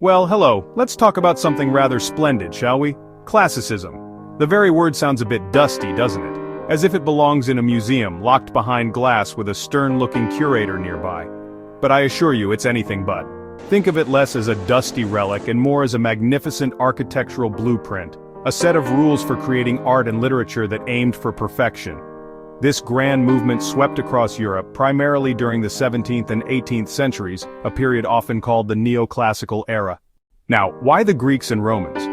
Well, hello, let's talk about something rather splendid, shall we? Classicism. The very word sounds a bit dusty, doesn't it? As if it belongs in a museum, locked behind glass with a stern-looking curator nearby. But I assure you, it's anything but. Think of it less as a dusty relic and more as a magnificent architectural blueprint, a set of rules for creating art and literature that aimed for perfection. This grand movement swept across Europe primarily during the 17th and 18th centuries, a period often called the neoclassical era. Now, why the Greeks and Romans?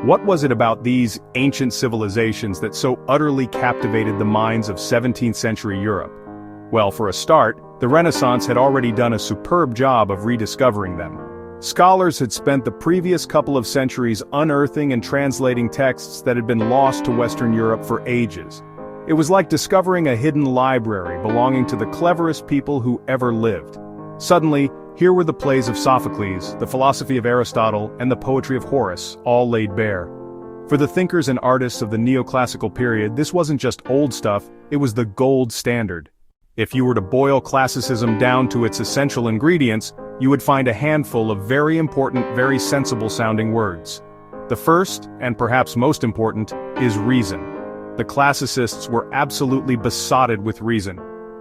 What was it about these ancient civilizations that so utterly captivated the minds of 17th century Europe? Well, for a start, the Renaissance had already done a superb job of rediscovering them. Scholars had spent the previous couple of centuries unearthing and translating texts that had been lost to Western Europe for ages. It was like discovering a hidden library belonging to the cleverest people who ever lived. Suddenly, here were the plays of Sophocles, the philosophy of Aristotle, and the poetry of Horace, all laid bare. For the thinkers and artists of the neoclassical period, this wasn't just old stuff, it was the gold standard. If you were to boil classicism down to its essential ingredients, you would find a handful of very important, very sensible-sounding words. The first, and perhaps most important, is reason. The classicists were absolutely besotted with reason.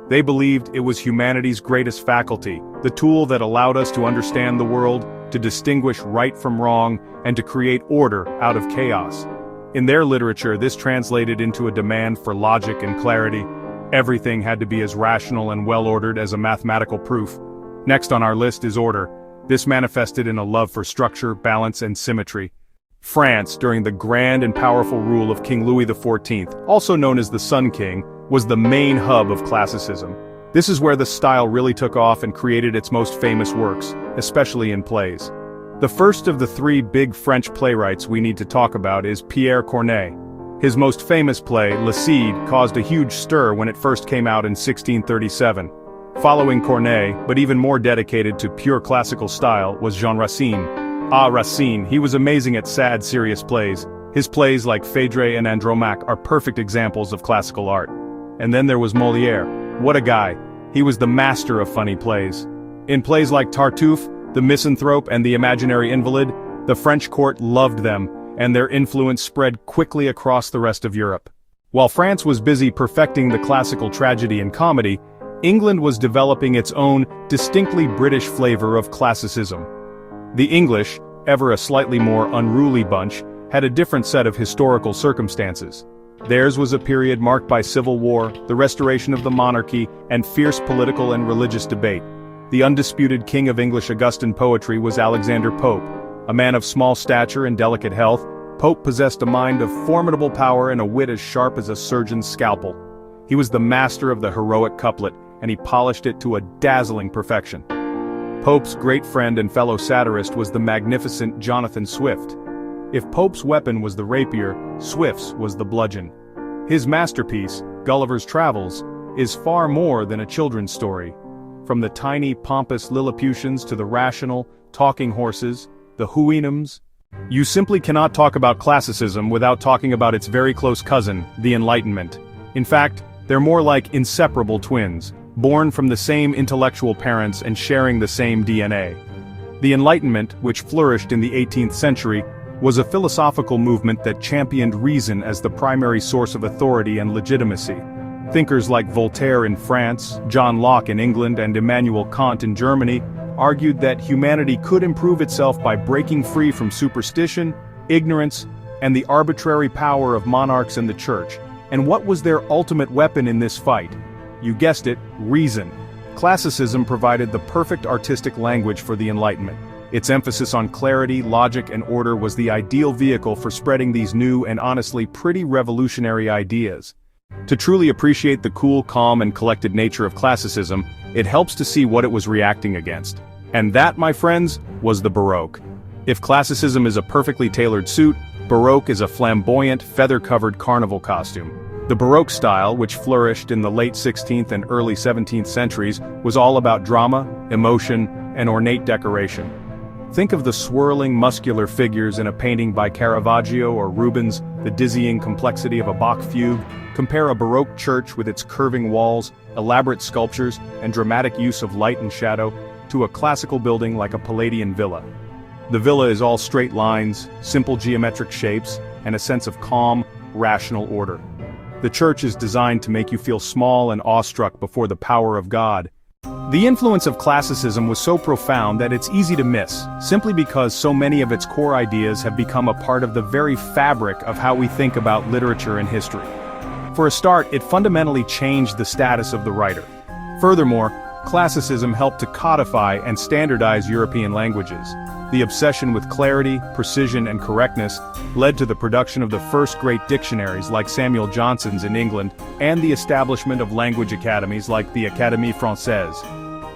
They believed it was humanity's greatest faculty, the tool that allowed us to understand the world, to distinguish right from wrong, and to create order out of chaos. In their literature, this translated into a demand for logic and clarity. Everything had to be as rational and well-ordered as a mathematical proof. Next on our list is order. This manifested in a love for structure, balance, and symmetry. France, during the grand and powerful rule of King Louis XIV, also known as the Sun King, was the main hub of classicism. This is where the style really took off and created its most famous works, especially in plays. The first of the three big French playwrights we need to talk about is Pierre Corneille. His most famous play, Le Cid, caused a huge stir when it first came out in 1637. Following Corneille, but even more dedicated to pure classical style, was Jean Racine. Racine, he was amazing at sad, serious plays. His plays like Phèdre and Andromaque are perfect examples of classical art. And then there was Molière. What a guy. He was the master of funny plays. In plays like Tartuffe, The Misanthrope, and The Imaginary Invalid, the French court loved them, and their influence spread quickly across the rest of Europe. While France was busy perfecting the classical tragedy and comedy, England was developing its own, distinctly British flavor of classicism. The English, ever a slightly more unruly bunch, had a different set of historical circumstances. Theirs was a period marked by civil war, the restoration of the monarchy, and fierce political and religious debate. The undisputed king of English Augustan poetry was Alexander Pope. A man of small stature and delicate health, Pope possessed a mind of formidable power and a wit as sharp as a surgeon's scalpel. He was the master of the heroic couplet, and he polished it to a dazzling perfection. Pope's great friend and fellow satirist was the magnificent Jonathan Swift. If Pope's weapon was the rapier, Swift's was the bludgeon. His masterpiece, Gulliver's Travels, is far more than a children's story. From the tiny, pompous Lilliputians to the rational, talking horses, the Houyhnhnms. You simply cannot talk about classicism without talking about its very close cousin, the Enlightenment. In fact, they're more like inseparable twins, born from the same intellectual parents and sharing the same DNA. The Enlightenment, which flourished in the 18th century, was a philosophical movement that championed reason as the primary source of authority and legitimacy. Thinkers like Voltaire in France, John Locke in England, and Immanuel Kant in Germany argued that humanity could improve itself by breaking free from superstition, ignorance, and the arbitrary power of monarchs and the church. And what was their ultimate weapon in this fight? You guessed it, reason. Classicism provided the perfect artistic language for the Enlightenment. Its emphasis on clarity, logic, and order was the ideal vehicle for spreading these new and honestly pretty revolutionary ideas. To truly appreciate the cool, calm, and collected nature of classicism, it helps to see what it was reacting against. And that, my friends, was the Baroque. If classicism is a perfectly tailored suit, Baroque is a flamboyant, feather-covered carnival costume. The Baroque style, which flourished in the late 16th and early 17th centuries, was all about drama, emotion, and ornate decoration. Think of the swirling, muscular figures in a painting by Caravaggio or Rubens, the dizzying complexity of a Bach fugue. Compare a Baroque church with its curving walls, elaborate sculptures, and dramatic use of light and shadow, to a classical building like a Palladian villa. The villa is all straight lines, simple geometric shapes, and a sense of calm, rational order. The church is designed to make you feel small and awestruck before the power of God. The influence of classicism was so profound that it's easy to miss, simply because so many of its core ideas have become a part of the very fabric of how we think about literature and history. For a start, it fundamentally changed the status of the writer. Furthermore, classicism helped to codify and standardize European languages. The obsession with clarity, precision, and correctness led to the production of the first great dictionaries like Samuel Johnson's in England, and the establishment of language academies like the Académie Française.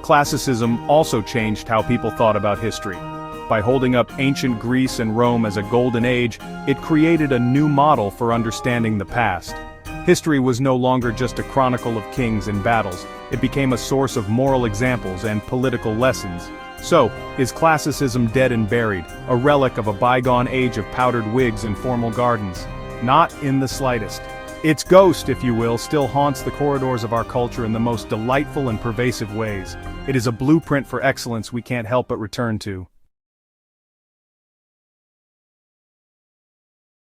Classicism also changed how people thought about history. By holding up ancient Greece and Rome as a golden age, it created a new model for understanding the past. History was no longer just a chronicle of kings and battles, it became a source of moral examples and political lessons. So, is classicism dead and buried, a relic of a bygone age of powdered wigs and formal gardens? Not in the slightest. Its ghost, if you will, still haunts the corridors of our culture in the most delightful and pervasive ways. It is a blueprint for excellence we can't help but return to.